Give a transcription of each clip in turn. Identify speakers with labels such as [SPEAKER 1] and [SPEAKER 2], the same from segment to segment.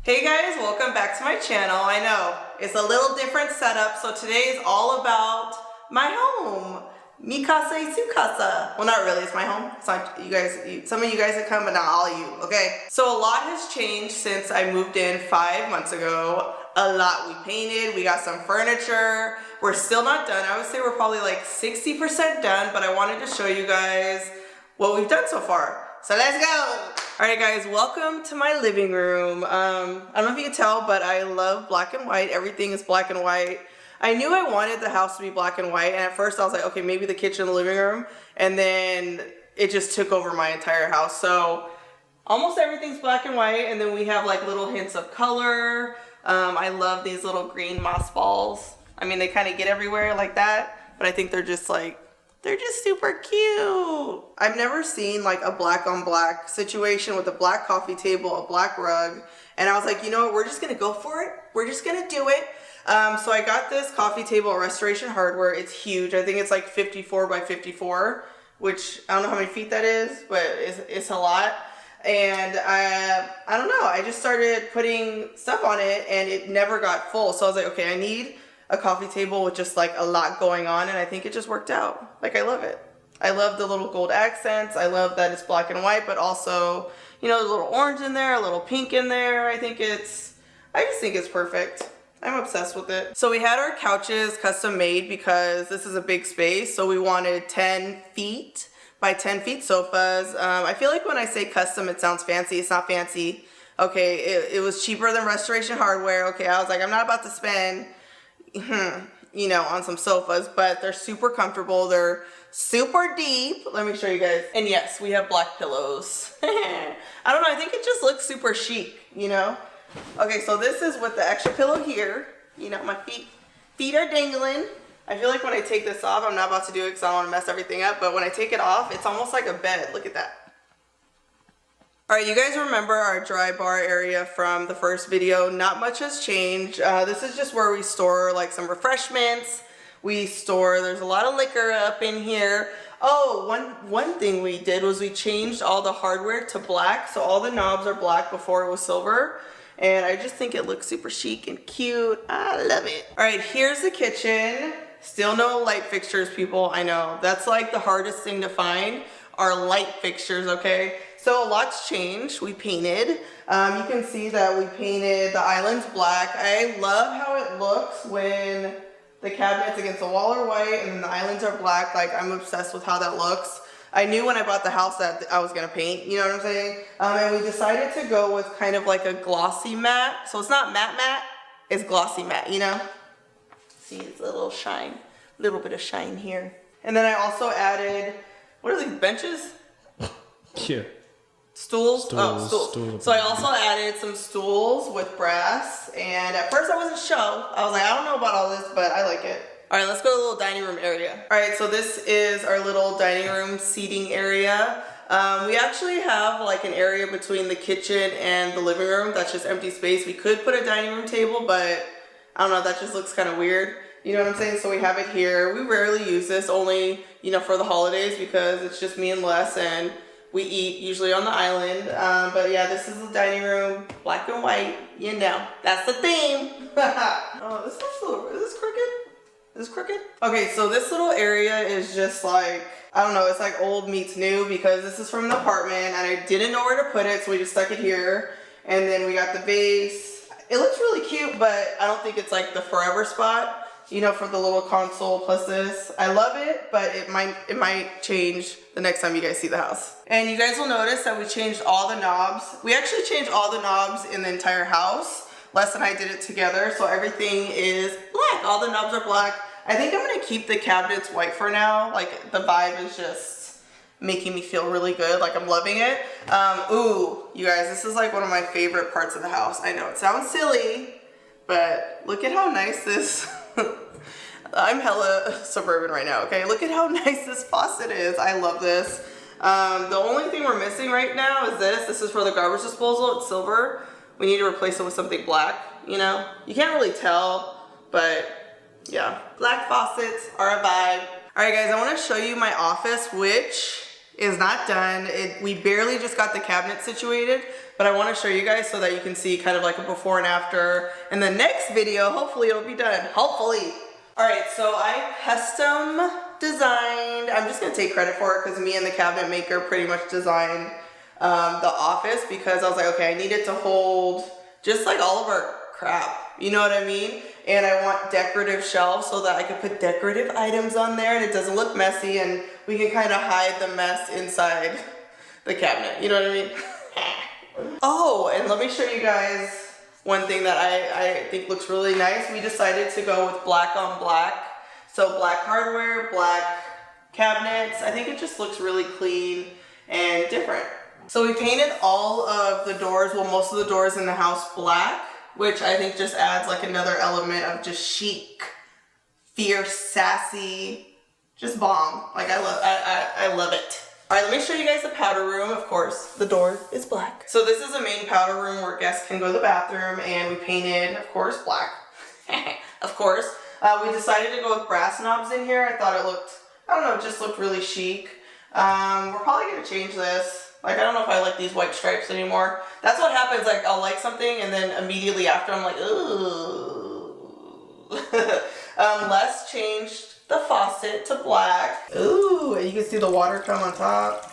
[SPEAKER 1] Hey guys, welcome back to my channel. I know, it's a little different setup, so today is all about my home. Mi casa y su casa. Well, not really, it's my home. It's not you guys, some of you guys have come, but not all of you, okay? So a lot has changed since I moved in 5 months ago. A lot. We painted, we got some furniture. We're still not done. I would say we're probably like 60% done, but I wanted to show you guys what we've done so far. So let's go! Alright guys, welcome to my living room. I don't know if you can tell, but I love black and white. Everything is black and white. I knew I wanted the house to be black and white, and at first I was like, okay, maybe the kitchen and the living room, and then it just took over my entire house. So almost everything's black and white, and then we have like little hints of color. I love these little green moss balls. I mean, they kind of get everywhere like that, but I think they're just super cute. I've never seen like a black on black situation with a black coffee table, a black rug. And I was like, you know what, we're just gonna go for it. We're just gonna do it. So I got this coffee table at Restoration Hardware. It's huge. I think it's like 54 by 54, which I don't know how many feet that is, but it's a lot. And I don't know, I just started putting stuff on it and it never got full. So I was like, okay, I need a coffee table with just like a lot going on, and I think it just worked out. Like, I love it. I love the little gold accents. I love that it's black and white, but also, you know, a little orange in there, a little pink in there. I just think it's perfect. I'm obsessed with it. So we had our couches custom made because this is a big space. So we wanted 10 feet by 10 feet sofas. I feel like when I say custom, it sounds fancy. It's not fancy. Okay, it was cheaper than Restoration Hardware. Okay, I was like, I'm not about to spend you know, on some sofas, but they're super comfortable. They're super deep. Let me show you guys. And yes, we have black pillows. I don't know, I think it just looks super chic, you know? Okay, so this is with the extra pillow here. You know, my feet are dangling. I feel like when I take this off, I'm not about to do it because I don't want to mess everything up, but when I take it off, it's almost like a bed. Look at that. Alright, you guys remember our dry bar area from the first video. Not much has changed. This is just where we store like some refreshments. There's a lot of liquor up in here. Oh, one thing we did was we changed all the hardware to black. So all the knobs are black before it was silver. And I just think it looks super chic and cute. I love it. Alright, here's the kitchen. Still no light fixtures, people. I know. That's like the hardest thing to find, are light fixtures, okay? So a lot's changed. We painted. You can see that we painted the islands black. I love how it looks when the cabinets against the wall are white and then the islands are black. Like, I'm obsessed with how that looks. I knew when I bought the house that I was gonna paint, you know what I'm saying? And we decided to go with kind of like a glossy matte. So it's not matte, it's glossy matte, you know? See, it's a little shine, a little bit of shine here. And then I also added, what are these, benches?
[SPEAKER 2] Yeah.
[SPEAKER 1] Stools. So I also added some stools with brass, and at first I wasn't sure. I was like, I don't know about all this, but I like it. All right, let's go to the little dining room area. All right, so this is our little dining room seating area. We actually have like an area between the kitchen and the living room that's just empty space. We could put a dining room table, but I don't know, that just looks kind of weird. You know what I'm saying? So we have it here. We rarely use this, only, you know, for the holidays because it's just me and Les, and we eat usually on the island. But yeah, this is the dining room, black and white, you know, that's the theme. Oh, this looks a little, is this crooked? Is this crooked? Okay, so this little area is just like, I don't know, it's like old meets new because this is from the apartment and I didn't know where to put it, so we just stuck it here. And then we got the vase. It looks really cute, but I don't think it's like the forever spot, you know, for the little console plus this. I love it, but it might change the next time you guys see the house. And you guys will notice that we changed all the knobs. We actually changed all the knobs in the entire house. Les and I did it together, so everything is black. All the knobs are black. I think I'm gonna keep the cabinets white for now. Like, the vibe is just making me feel really good. Like, I'm loving it. Ooh, you guys, this is like one of my favorite parts of the house. I know it sounds silly, but look at how nice this, I'm hella suburban right now, okay? Look at how nice this faucet is. I love this. The only thing we're missing right now is this. This is for the garbage disposal. It's silver. We need to replace it with something black, you know? You can't really tell, but yeah. Black faucets are a vibe. All right, guys, I want to show you my office, which is not done. We barely just got the cabinet situated, but I want to show you guys so that you can see kind of like a before and after. In the next video, hopefully it'll be done. Hopefully. All right, so I custom designed, I'm just gonna take credit for it because me and the cabinet maker pretty much designed the office, because I was like, okay, I need it to hold just like all of our crap, you know what I mean? And I want decorative shelves so that I can put decorative items on there and it doesn't look messy, and we can kind of hide the mess inside the cabinet, you know what I mean? Oh, and let me show you guys one thing that I think looks really nice. We decided to go with black on black. So black hardware, black cabinets. I think it just looks really clean and different. So we painted all of the doors, well, most of the doors in the house black, which I think just adds like another element of just chic, fierce, sassy, just bomb. Like I love it. All right, let me show you guys the powder room. Of course, the door is black. So this is a main powder room where guests can go to the bathroom, and we painted, of course, black. Of course. We decided to go with brass knobs in here. I thought it looked, I don't know, it just looked really chic. We're probably gonna change this. Like, I don't know if I like these white stripes anymore. That's what happens, like, I'll like something, and then immediately after, I'm like, ooh. Les changed the faucet to black. Ooh, and you can see the water come on top.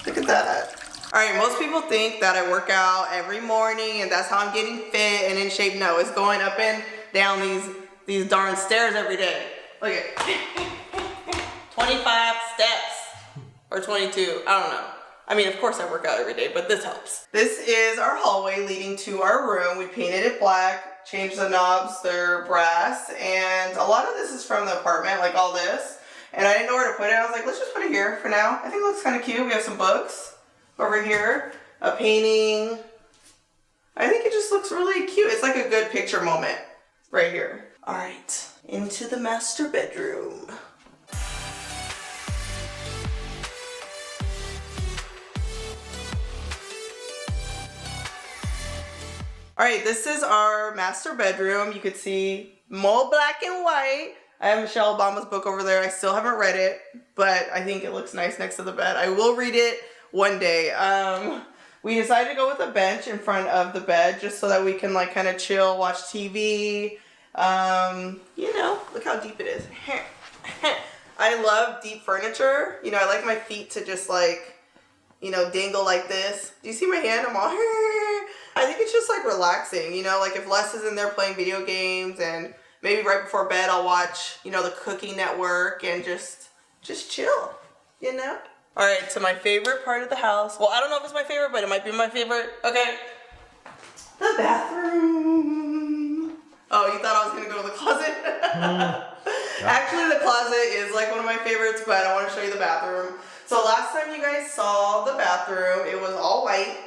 [SPEAKER 1] Look at that. All right, most people think that I work out every morning and that's how I'm getting fit and in shape. No, it's going up and down these darn stairs every day. Look at 25 steps or 22, I don't know. I mean, of course I work out every day, but this helps. This is our hallway leading to our room. We painted it black, changed the knobs, they're brass, and a lot of this is from the apartment, like all this. And I didn't know where to put it. I was like, let's just put it here for now. I think it looks kind of cute. We have some books over here, a painting. I think it just looks really cute. It's like a good picture moment right here. All right, into the master bedroom. All right, this is our master bedroom. You could see more black and white. I have Michelle Obama's book over there. I still haven't read it, but I think it looks nice next to the bed. I will read it one day. We decided to go with a bench in front of the bed just so that we can like kind of chill, watch TV. You know, look how deep it is. I love deep furniture. You know, I like my feet to just like, you know, dangle like this. Do you see my hand? I'm all, I think it's just like relaxing, you know, like if Les is in there playing video games and maybe right before bed I'll watch, you know, the Cooking Network and just chill, you know? All right, so my favorite part of the house. Well, I don't know if it's my favorite, but it might be my favorite. Okay. The bathroom. Oh, you thought I was gonna go to the closet? Actually, the closet is like one of my favorites, but I want to show you the bathroom. So last time you guys saw the bathroom, it was all white.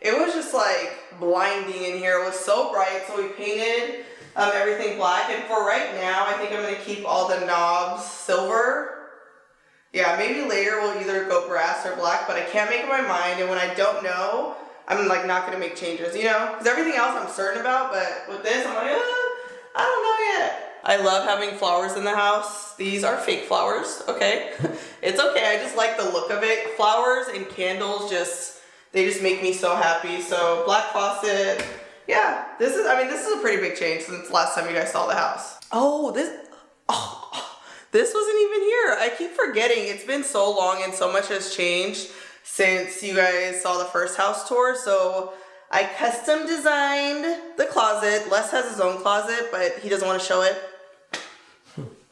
[SPEAKER 1] It was just like blinding in here. It was so bright, so we painted everything black. And for right now, I think I'm gonna keep all the knobs silver. Yeah, maybe later we'll either go brass or black, but I can't make up my mind. And when I don't know, I'm like not gonna make changes, you know? Because everything else I'm certain about, but with this, I'm like, I don't know yet. I love having flowers in the house. These are fake flowers, okay? It's okay, I just like the look of it. Flowers and candles they just make me so happy. So black faucet, yeah, this is a pretty big change since last time you guys saw the house. This wasn't even here. I keep forgetting. It's been so long and so much has changed since you guys saw the first house tour. So I custom designed the closet. Les has his own closet, but he doesn't want to show it.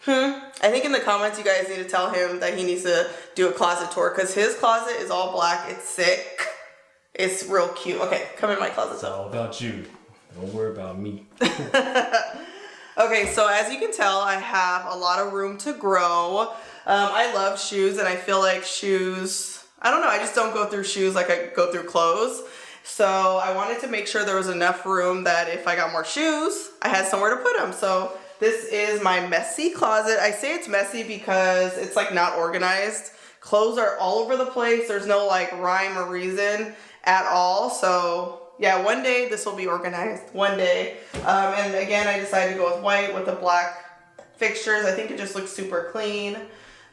[SPEAKER 1] I think in the comments you guys need to tell him that he needs to do a closet tour because his closet is all black. It's sick. It's real cute. Okay, come in my closet.
[SPEAKER 2] It's all about you. Don't worry about me.
[SPEAKER 1] Okay, so as you can tell, I have a lot of room to grow. I love shoes, and I feel like shoes, I don't know, I just don't go through shoes like I go through clothes. So I wanted to make sure there was enough room that if I got more shoes, I had somewhere to put them. So this is my messy closet. I say it's messy because it's like not organized. Clothes are all over the place. There's no like rhyme or reason at all. So yeah, one day this will be organized, one day. And again, I decided to go with white with the black fixtures. I think it just looks super clean.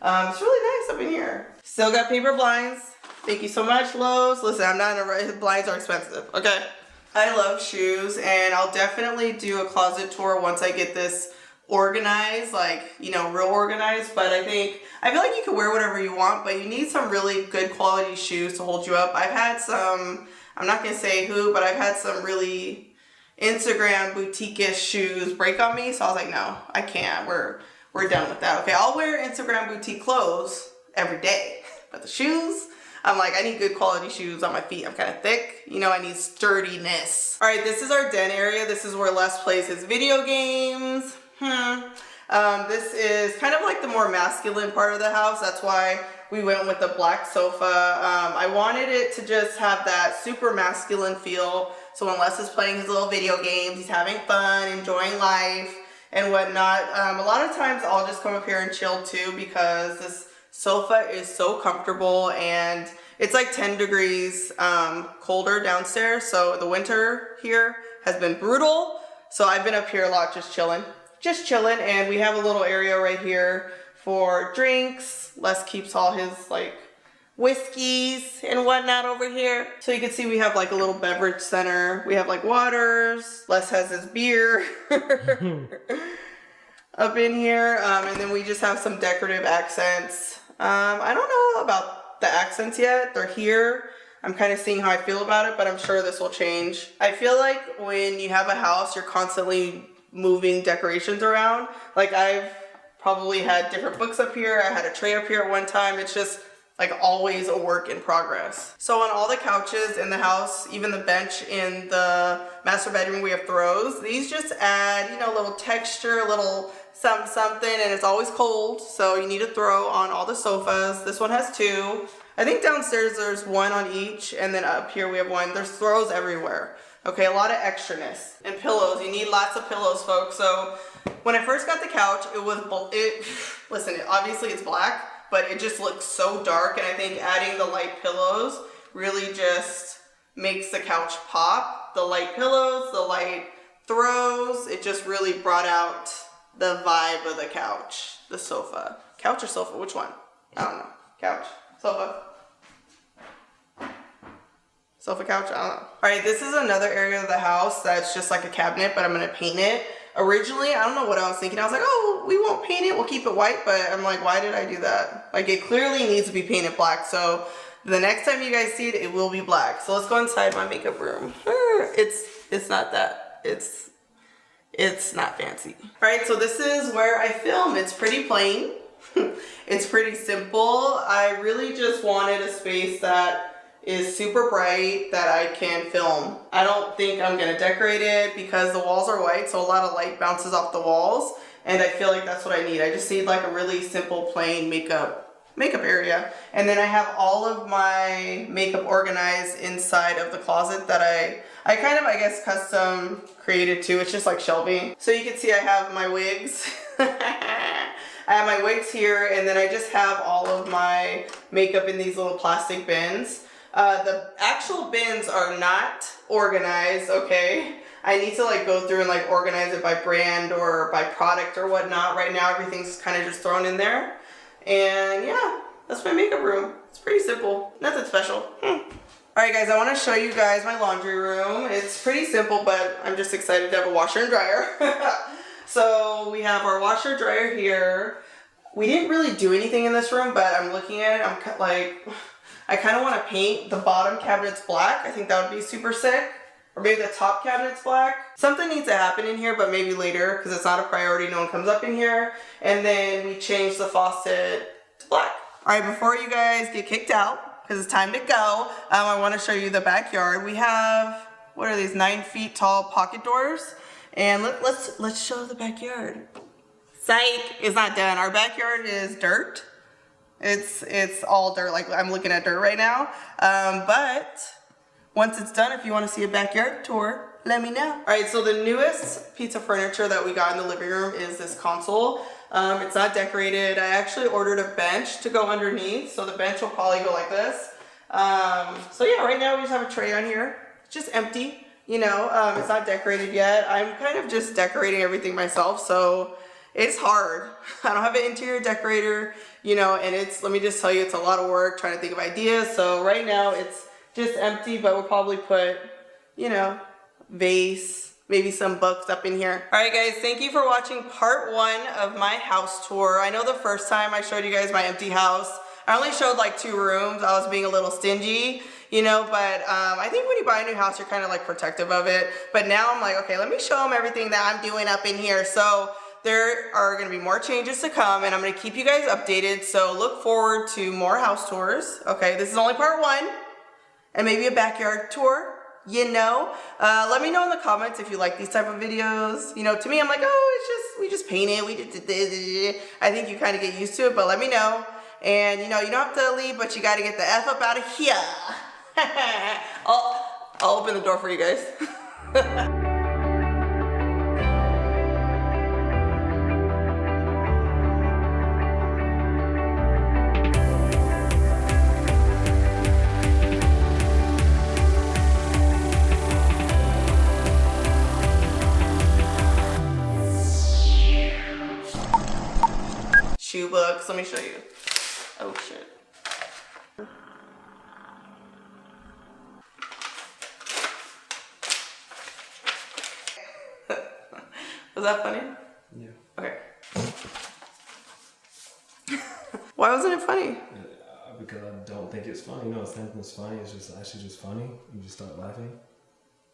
[SPEAKER 1] It's really nice up in here. Still got paper blinds. Thank you so much, Lowe's. Listen, I'm not in a rush. Blinds are expensive, okay? I love shoes, and I'll definitely do a closet tour once I get this organized, like, you know, real organized. But I feel like you can wear whatever you want, but you need some really good quality shoes to hold you up. I've had some, I'm not gonna say who, but I've had some really Instagram boutique-ish shoes break on me, so I was like, no, I can't. We're done with that. Okay, I'll wear Instagram boutique clothes every day, but the shoes, I'm like, I need good quality shoes on my feet. I'm kind of thick, you know, I need sturdiness. All right, this is our den area. This is where Les plays his video games. This is kind of like the more masculine part of the house. That's why we went with the black sofa. I wanted it to just have that super masculine feel. So when Les is playing his little video games, he's having fun, enjoying life and whatnot. A lot of times I'll just come up here and chill too, because this sofa is so comfortable, and it's like 10 degrees colder downstairs. So the winter here has been brutal. So I've been up here a lot just chilling. And we have a little area right here for drinks. Les keeps all his like whiskeys and whatnot over here. So you can see we have like a little beverage center. We have like waters. Les has his beer up in here. And then we just have some decorative accents. I don't know about the accents yet. They're here. I'm kind of seeing how I feel about it, but I'm sure this will change. I feel like when you have a house, you're constantly moving decorations around. Like I've probably had different books up here. I had a tray up here at one time. It's just like always a work in progress. So on all the couches in the house, even the bench in the master bedroom, we have throws. These just add, you know, a little texture, a little something, and it's always cold. So you need a throw on all the sofas. This one has two. I think downstairs there's one on each, and then up here we have one. There's throws everywhere. Okay, a lot of extraness. And pillows, you need lots of pillows, folks. So when I first got the couch, listen, obviously it's black, but it just looks so dark, and I think adding the light pillows really just makes the couch pop. The light pillows, the light throws, it just really brought out the vibe of the couch. The sofa. Couch or sofa? Which one? I don't know. Couch. Sofa. Sofa couch, I don't know. All right, this is another area of the house that's just like a cabinet, but I'm gonna paint it. Originally, I don't know what I was thinking. I was like, oh, we won't paint it, we'll keep it white, but I'm like, why did I do that? Like, it clearly needs to be painted black, so the next time you guys see it, it will be black. So let's go inside my makeup room. It's not that, it's not fancy. All right, so this is where I film. It's pretty plain. It's pretty simple. I really just wanted a space that is super bright that I can film. I don't think I'm gonna decorate it because the walls are white, so a lot of light bounces off the walls, and I feel like that's what I need. I just need like a really simple, plain makeup area. And then I have all of my makeup organized inside of the closet that I kind of, I guess, custom created too. It's just like shelving. So you can see I have my wigs. I have my wigs here, and then I just have all of my makeup in these little plastic bins. The actual bins are not organized, okay? I need to like go through and like organize it by brand or by product or whatnot. Right now everything's kind of just thrown in there. And yeah, that's my makeup room. It's pretty simple, nothing special. Alright guys, I want to show you guys my laundry room. It's pretty simple, but I'm just excited to have a washer and dryer. So we have our washer dryer here. We didn't really do anything in this room, but I'm looking at it, I'm like, I kind of want to paint the bottom cabinets black. I think that would be super sick. Or maybe the top cabinet's black. Something needs to happen in here, but maybe later, because it's not a priority. No one comes up in here. And then we change the faucet to black. All right, before you guys get kicked out, because it's time to go, I want to show you the backyard. We have, what are these, 9 feet tall pocket doors? And let's show the backyard. Psych, it's not done. Our backyard is dirt. It's all dirt, like I'm looking at dirt right now. But once it's done, if you want to see a backyard tour, let me know. All right, so the newest piece of furniture that we got in the living room is this console. It's not decorated. I actually ordered a bench to go underneath, so the bench will probably go like this. So yeah, right now we just have a tray on here. It's just empty, you know, it's not decorated yet. I'm kind of just decorating everything myself, so it's hard. I don't have an interior decorator, you know, and it's, let me just tell you, it's a lot of work trying to think of ideas. So right now it's just empty, but we'll probably put, you know, vase, maybe some books up in here. All right, guys, thank you for watching part 1 of my house tour. I know the first time I showed you guys my empty house, I only showed like 2 rooms. I was being a little stingy, you know, but I think when you buy a new house, you're kind of like protective of it. But now I'm like, okay, let me show them everything that I'm doing up in here. So there are gonna be more changes to come, and I'm gonna keep you guys updated. So look forward to more house tours. Okay, this is only part 1, and maybe a backyard tour. You know, let me know in the comments if you like these type of videos. You know, to me, I'm like, oh, it's just, we just paint it. We did. I think you kind of get used to it, but let me know. And you know, you don't have to leave, but you got to get the F up out of here. I'll open the door for you guys. Shoe books, let me show you. Oh shit. Was that funny?
[SPEAKER 2] Yeah.
[SPEAKER 1] Okay. Why wasn't it funny?
[SPEAKER 2] Because I don't think it's funny. No, it's not it's funny. It's just actually just funny. You just start laughing.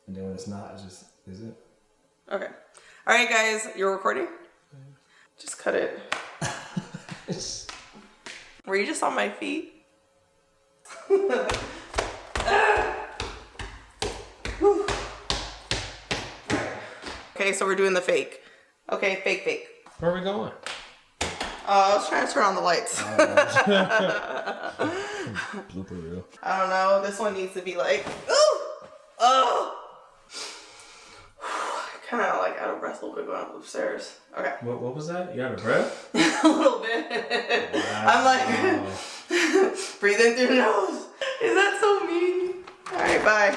[SPEAKER 2] And then when it's not, it just, is it?
[SPEAKER 1] Okay. All right, guys, you're recording? Just cut it. Were you just on my feet? Okay, so we're doing the fake. Okay, fake.
[SPEAKER 2] Where are we going?
[SPEAKER 1] I was trying to turn on the lights.
[SPEAKER 2] Blooper reel.
[SPEAKER 1] I don't know. This one needs to be like, oh. Kind of like out of breath a little bit going up the stairs. Okay.
[SPEAKER 2] What was that? You out of breath?
[SPEAKER 1] A little bit.
[SPEAKER 2] Wow.
[SPEAKER 1] I'm like, breathing through the nose. Is that so mean? All right, bye.